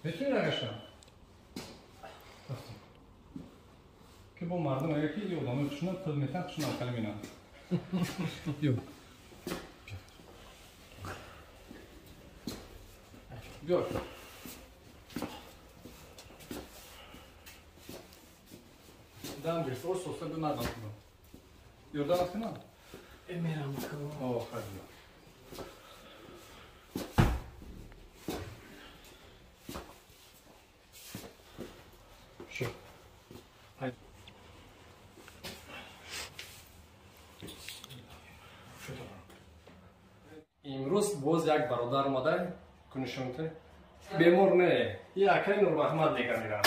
میتونی نگشتم که با مردم اگه که یه آدمه کشونن خود میتن کشونن کلم اینا یو بیار دم گرفت او سوسته به مردم کنم یردمت کنم میرم کنم آه خیلی شو امروز باز یک برادر اومده کنشونته بیمار نه یکی نور محمد دیگه میرم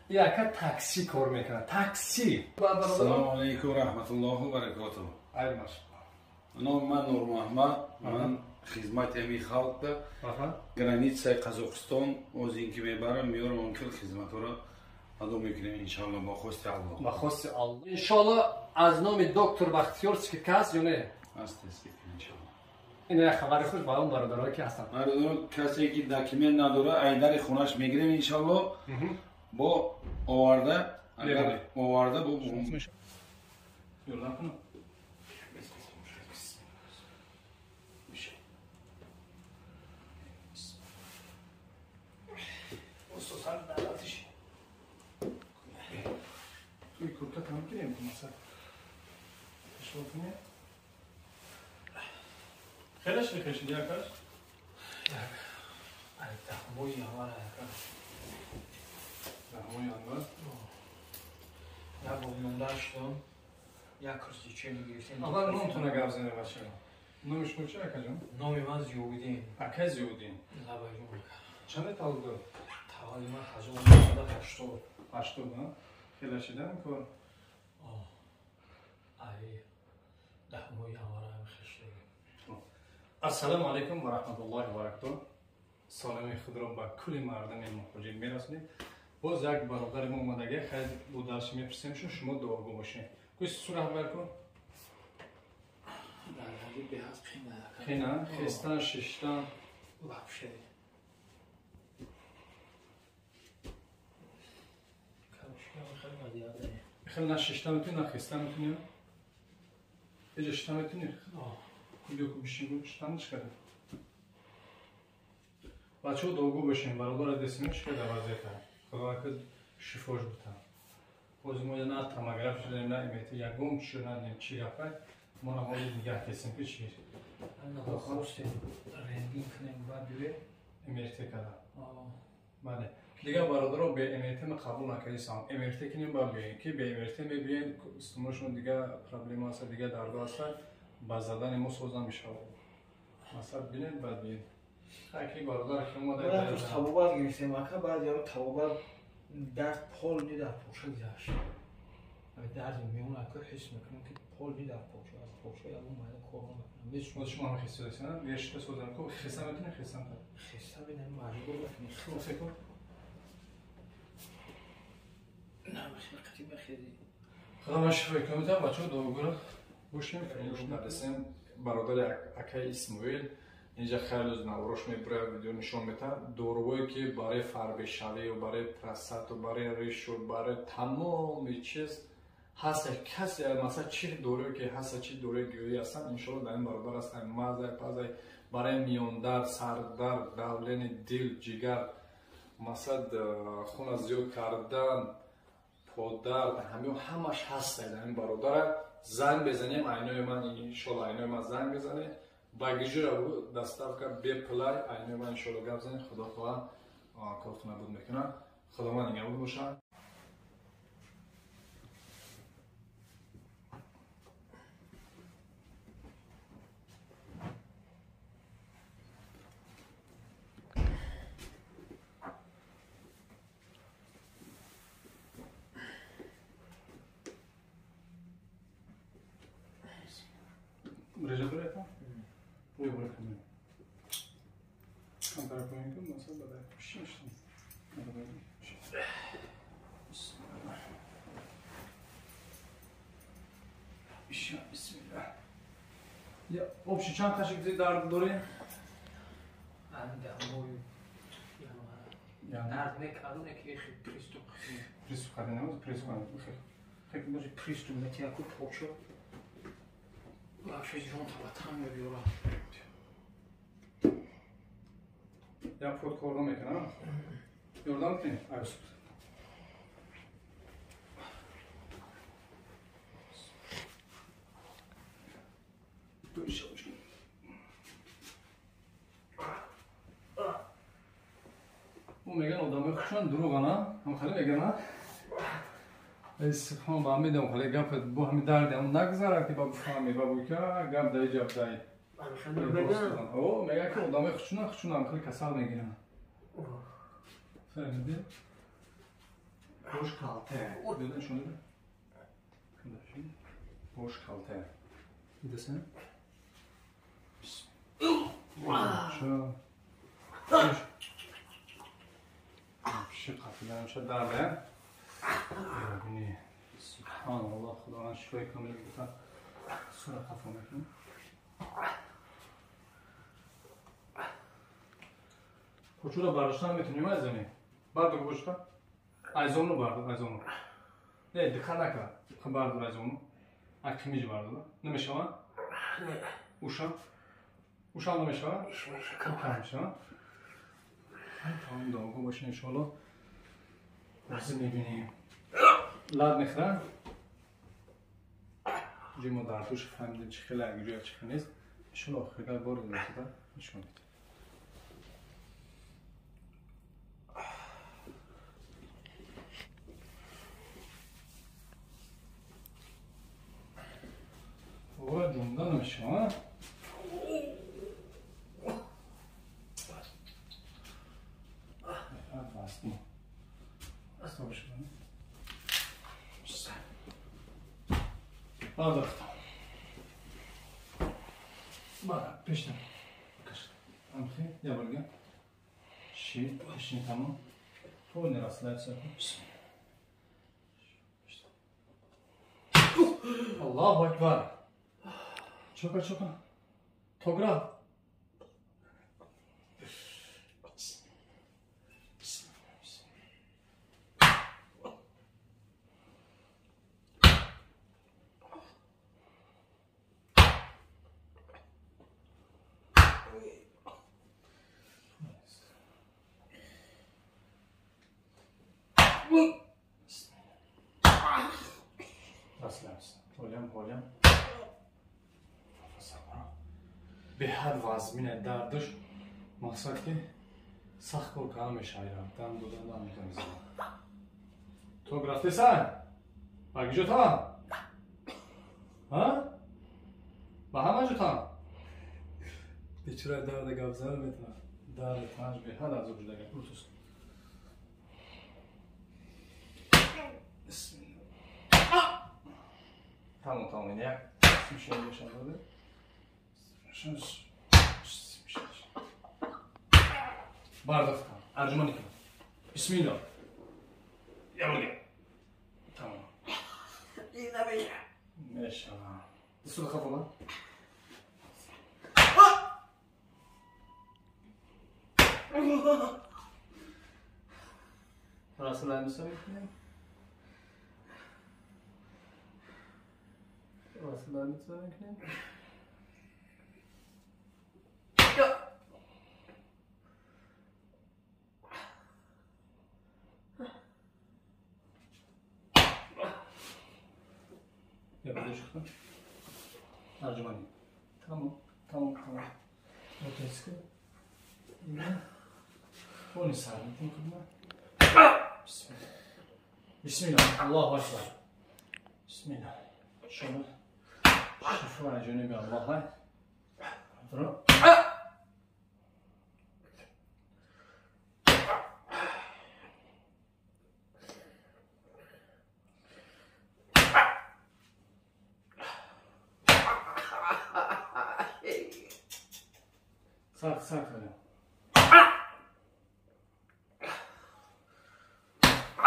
یکی تاکسی کار میکنه تاکسی السلام علیکم و رحمت الله و برکاته. ای ماش نام من نور محمد من خدمت امی خلق ده گرانیتسای قزاقستان از اینکه میبرم میارم اونکل خدمت را ادامه میکنیم انشالله با خواست الله با خواست الله انشالله از نام دکتر بختیار سککاس یا نه هست انشالله این یک خبر خوش با اون برادرایی که هستن برادر کسی که داکیومنت نداره ایدر خونش میگیریم انشالله با آورده اگر آورده با یردم کنم توی کرکت هم کنیم که مثلا اشتباه کنیم خیلیش بخشید یک کارش دهموی همه دهموی انگار یا با مونده شدم یک کرسی چه میگیرسیم اول نامتونه گرزنه باشه نامش کن چه اکا جان؟ نامی من زیودین اکا زیودین لبه جون چنده تاول دار؟ تاولی من 1980 80 ها؟ خیلی شدن کن ای دهموی همه هم خشته السلام علیکم و رحمت الله و برکاته سالم خود را با کل مردم محتاجین میرسونیم باز یک برادر ما اومدگه خیلی دو درس میپرسیم شما دعاگو باشین کویس سوره بر کن درگاهی به هست خینا خستان ششتان وحشه خیلی مدیاده خیلی نه ششتان میتونی نه خستان میتونی ایجا ششتان میتونی کلیو که بشین ششتان نشکره بچه ها دعاگو باشین برادر دستیمش که در وضعیت خدا که شفاش بودن باز ما نه تماگراف شدیم نه امیتی یکم شد نه چی گفت ما نه حالی دیگه کسیم که چی انا خواست رنگین کنیم و بیره امیتی کردم بله دیگه برادر به امیتی ما قبول نکردیم امیتی کنیم با بیاین که به امیتی میبینیم استماشون دیگه پرابلم هست دیگه درد هست با زدن ما سوزن میشه مثلا بینید بعد بیاین خیلی برادر که ما در روز تبابت گرفتیم اکا بعد یارو تبابت درد پول نی در پوشه دیدهش درد میمون اکا حس میکنم که پول نی در پوشه از پوشه یا اون مایده کار میکنم بیش شما هم خسته داشتن یه شده سوزن که خسته میتونه خسته کنه خسته بینم مجبور بکنیم فکر کن نه خیلی بخیری خدا من شفای کنم تا بچه ها دعاگو باشیم مدرسیم برادر اکای اسماعیل اینجا خیلی از نوروش میبره ویدیو نشون میده داروهایی که برای فربه شوی و برای پرستات و برای ریش و برای تمام چیز هست کسی مثلا چی دارویی که هست چی داروی گیاهی هستن انشالله در این برادر هستن مزه پزه برای میاندرد سردرد دوران دل جگر مثلا خون زیاد کردن پادرد همش هست در این برادر زنگ بزنیم عینای من انشالله عینای من زنگ بزنه باگیجی رو دستاف کرد به پلای عینای من انشالله گپ زنه خدا خواهد کارتون نبود میکنم خدا من نگه بود باشم Breja dureta? Ой, браками. Там браками кем нас обладает? Шишни. Bismillah. Ya, общий чан кашик зидар доре? درد نکردونه که خیلی پریستوم پریستوم کردن نماز پریستوم خیلی موزی پریستوم نتی اکو پوچو لافش جون تا هم بیورا یا پود کردم میکنم یوردم کنیم عرض او میگن آدم خوشان دروغ نه هم خیلی میگن نه استخوان با میدم خیلی گپ با همین درد هم نگذاره که با بفهمی با بو که گپ دای جاب دای او میگه که آدم خوشون هم خیلی کسل میگیرن فهمیدی خوش کالته بدون شونه خوش کالته دیدسن شو شو قفله شد درده ببینی سبحان الله خدا من شوی کامل بودم سر قفا میکنم کوچو رو برداشتن میتونیم ازنی بردار کوچو ایزون رو بردار ایزون رو نه دکان نکن دکان بردار ایزون رو اکمیج بردار نمیشه نه اوشا نمیشه نمیشه تمام داغو باشه انشالله درسته میبینیم لاد میخورن جیمو در توش فهمیدیم چی خیلی اگریه چی خیلی نیست انشالله خیلی بار دیگه نشون میده اوه جمعه نمیشه ها آدرختم بارا پیشتم کشت امخی یا بلگه شی پیشنی تمام تو نراست لایت سر الله اکبر چوکا توگرا حالم به حد وزمینه دردش مقصد که سخت کار کنم میشایرم دم بودن میتونم تو گرفته سن بگی جو تا ها با همه جو تا بیچاره درد گفزر میتونم درد پنج به حد از وجود اگر بروتوس بسم الله تمام اینه میشه باشم داده برداختم ارجمانی کنم بسم الله یا بگه تمام این نبیشه میشه دستو بخواه بابا راسل همسا میکنیم راسل همسا میکنیم یا بده شکن ارجمانی تمام روتسکو اینه بونی سرمیتیم خدمه بسم الله الله اکبر بسم الله شما شفا جانب الله های درو ساعت کنیم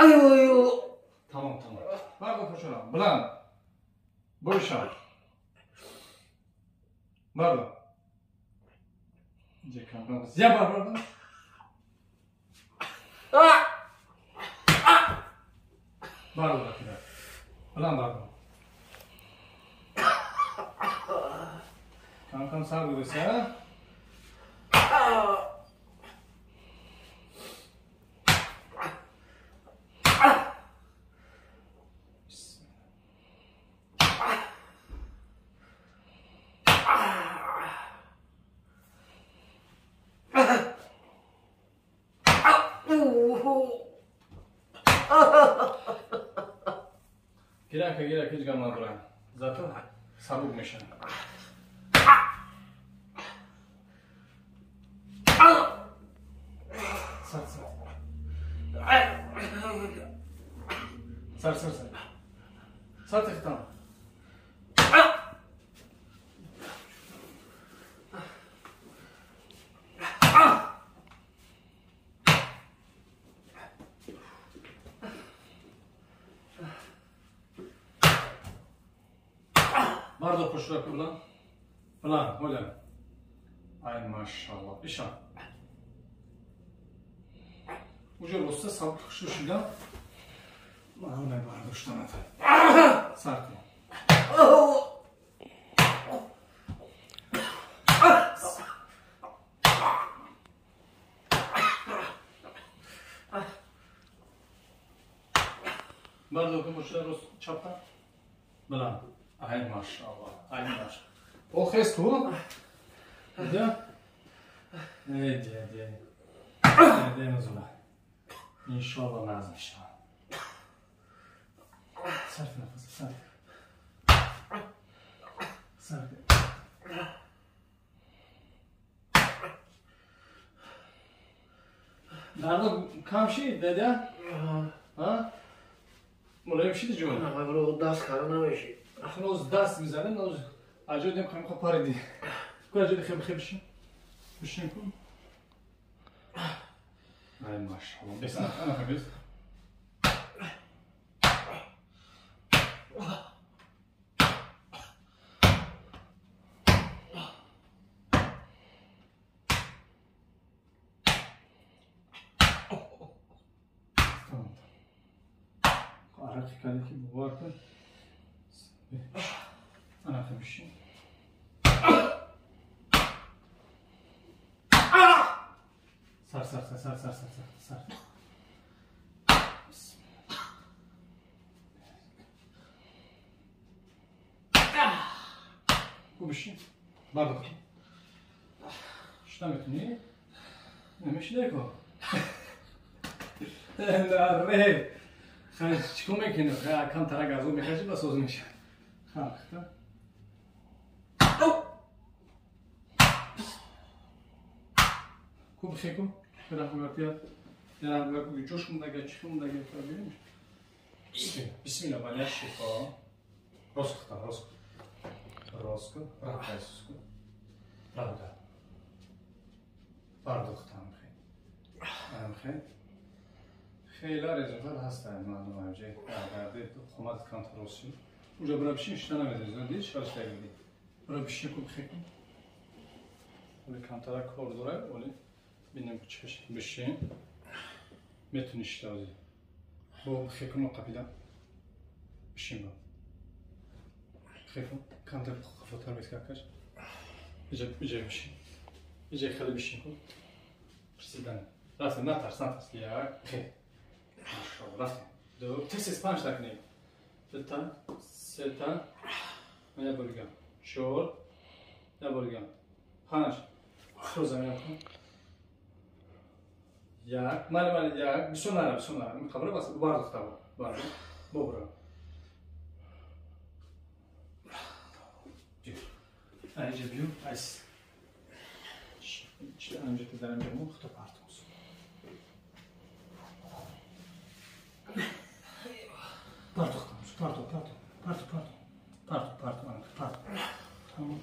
ایو تمام برگو پشورم بلند بوشم برگو اینجا کم زیاد برگو Bardo rakida. Bilan bardo. Kam sabr desa. Girak hiç gamla duran. Zaten sabuk meşan. Sar. Sar tıktan. Bardo koşurak ulan. Ulan, ulan. Ay maşallah. İşan. Ucur olsa sabit koşuşuyla. Mağına bardo şutan atar. Sarkma. Bardo koşurak çapta. Ulan. Ay maşallah. Ay maşallah. O ses tu. Da. Evet. Ne nazula. İnşallah lazım inşallah. Sarf nefes, sarf. Darda kam şey dede? Ha? Mulay bir şey de diyor. Ama bunu ders karına bir şey. Aslında o ders mizanen o acı dem kam kapar di. Acı de khib bişin ku. Ay maşallah. Bes ana khabiz. Hareketli bu vardı. Ana khabiş. Sar. Bu bir şey. Bardak. Что метни? Не мешлеко. Да, ре. Чиком мекине, кам тара газу мехачи ба соз меша. Ха, та. Куб хеку. Rahmetli Cenab-ı Hak coşkumdaki çıkımdaki tabii. Bismillah bana şifa. Roskta. Rakaysusku. Pravda. Bardoktan xey. Xeylar ecevler hastayım malum önce. Derdi hukumat kontrolü. Uca bura bir şey işlenemedi. Değil çalıştay gibi. Bura bir şey kub xekum. Öyle kantara koridora öyle. Benim çıkış bir şey. Metin işte o. Bu xekum o kapıda. Bir şey var. Xekum kantar fotoğraf etkaç. İyice bir şey. İyice xeli bir şey bu. Sizden. Rastin natar ya. Maşallah rastin. Do test spanj takni. Setan. Maya bo'lgan. Sho'r. Ya bo'lgan. Xanash. Xo'zam yo'qmi? Ya, mana ya, bisonara. Qabri bas, bardiq tabi. Bardiq. Bo'g'ri. Ayja biu, ays. İşte önce tedaren bir muhta parti olsun. Parti. Tamam.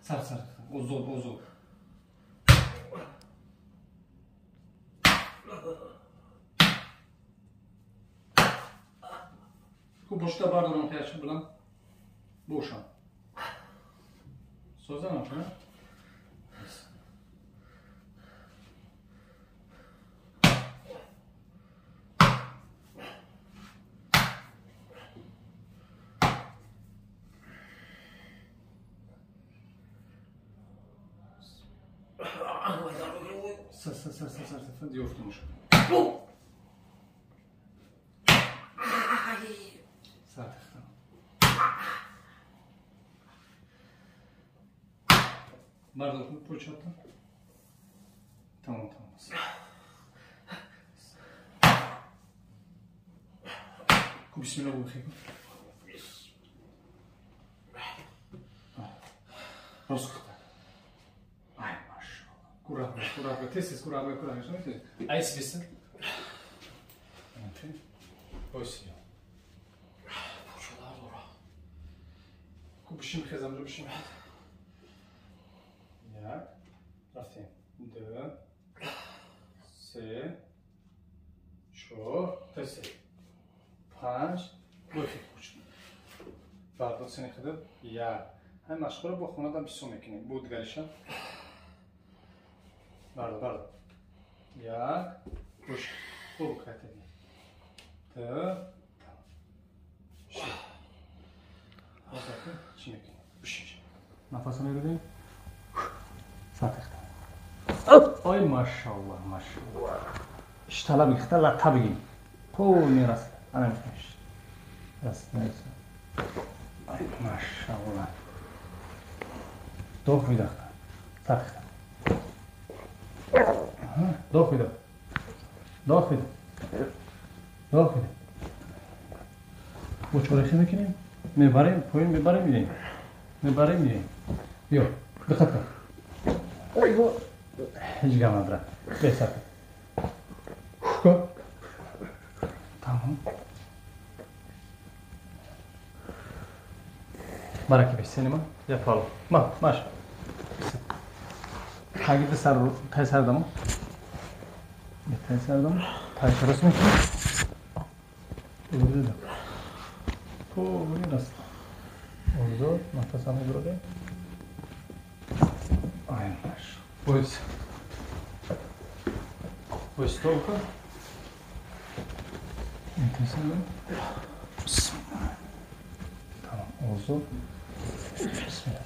Sar. Uzun. Bu boşta bardağın kıyafeti bilen boşan. سوزن آفرین. سر دیوفته میشه. سر تختم. مردم پوچاتم. تمام. بسم الله بخیر. راست کن. ای ماشاءالله. کورا. تست کورا. شنیدی؟ ایس بیست. اوکی. باشی. پوچالار دارا. خوب بشیم خزم رو بشیم. یک. رفتیم. 2 3 4 تست. 5 بخیر پوچ. بعد سنی خدمت یا هم مشغول با خونه دم بیسو میکنیم بود گریشم برد یک پوچ خوب کتنی تا شی واسه چی میکنیم بشینش نفس میگیریم ساعت آی ماشاءالله اشتلا بیختلا تبگیم پول میرسه انا میکنش راست نیست ای ماشاءالله دو خویده ساعت دو خویده با چورخی میکنیم میبریم پایین میبریم بیا دقت کن ایوا هیچ گام نداره بهتر تمام برای که بسیاریم یا پالو ماش هاگی سر تای سردم تای شرس میکنم اولده راست اولده نفس هم برده آی ماش بویس توکا انتظارم بسم الله تمام اوزو بسم الله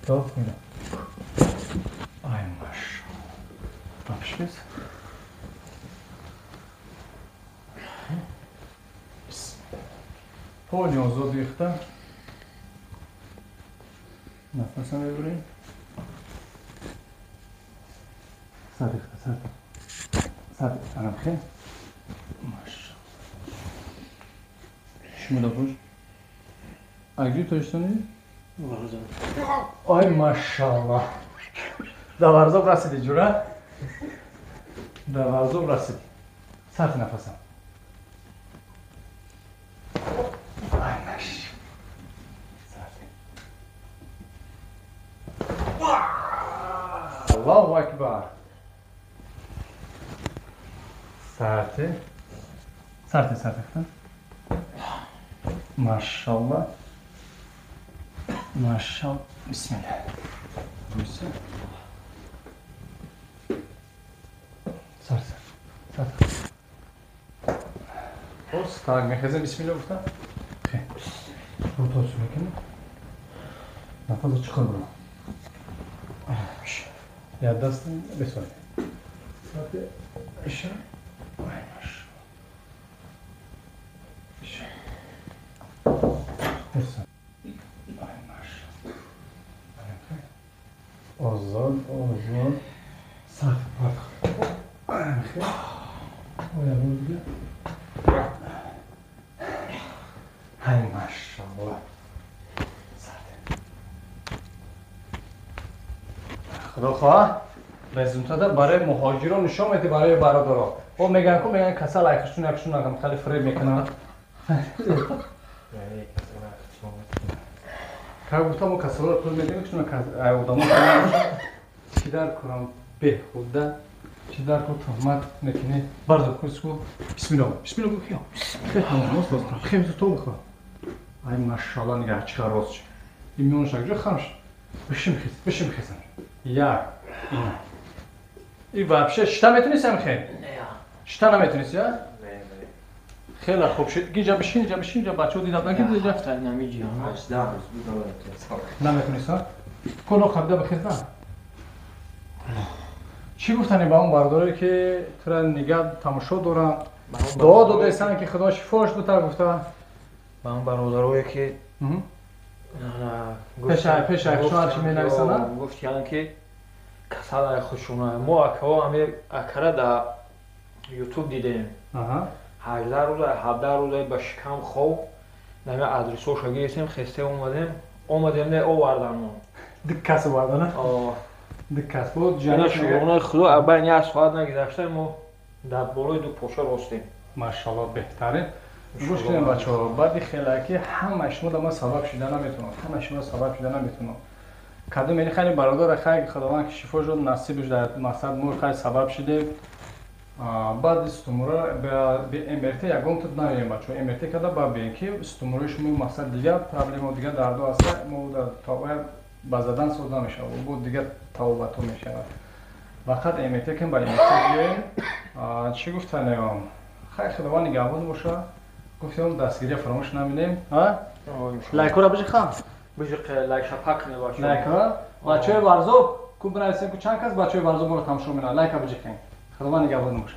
داخل میدم آی ماش باش بیز بسم الله پونی اوزو دیختم نفسم ببریم سر انا بخير ما شاء الله شو مدبوش اگری توشتونی آی ماشاءالله دوارزوب رسیدی جورا دوارزوب رسیدی سرت نفسم آی ماش الله اکبر سرت ماشاءالله بسم الله سرت بس تاگ میخزم بسم الله گفتم خیلی روتاسو میکنم نفس چیکار برو یاد دستم بسوای سرت اشاره آزاد سخت پاک خیلی آیا دیگه های ماشاءالله خدا خواه رزولتاته برای مهاجران نشون میده برای برادرها او میگن کسا لایکشون نگم خیلی فریب میکنن که گفتم و کسا رو پول میدیم که آدم چی در کنم به خوده چی در کنم تهمت میکنه بردار کنسکو بسم الله بگو خیام خیلی تو بخواه ای ماشاءالله نگه چی راست شد این میون شکر خمش بشیم خیزم یا این вообще شتا میتونی سمخه؟ نه شتا نمیتونیست یا؟ نه خیلی خوب شد اینجا بشین اینجا بچه ها دیدن که اینجا هفته نمیجی نمیتونیست ها؟ کلو خبده بخیزم چی گفتنی با اون برداری که ترا نگاه تماشا دارن دعا داده سن که خدا شفاش بده گفته با اون برادرایی که پیش شما چی می‌نویسن گفتن که کسال خوشونه ما اکو همه اکره در یوتیوب دیدیم 18 روز 17 روز با شکم خوب نمی آدرسوش گرفتیم خسته اومدیم نه آوردن دکاس آوردن دکاس بود جان شما خدا اول نه ساعت نگذشته ما در بالای دو پوشه راستیم ماشاءالله بهتره گوش کنیم بچه‌ها بعد خیلی که همه شما ما سبب شده نمیتونم همه شما سبب شده نمیتونم کدوم این خیلی برادر خیلی خداوند که شفا شد نصیبش در مقصد مور خیلی سبب شده بعد استمرار به امرتی یکم تو نمییم بچه‌ها امرتی کدا با بین که استمرارش مو مقصد دیگه پرابلم دیگه درد است مو در تاو بازدان سود نمیشه و بود دیگه تاو تو میشه وقت امرتی که با امرتی چی گفتن خیلی خداوند نگهبان باشه گفتم دستگیری فراموش نمی‌کنیم ها لایک را بجی خام بجی لایک شپاک نه باشه لایک را بچه‌های ورزو کو بنویسین که چند کس بچه‌های ورزو ما رو تماشا می‌کنن لایک بجی کن خداوند نگهبان باشه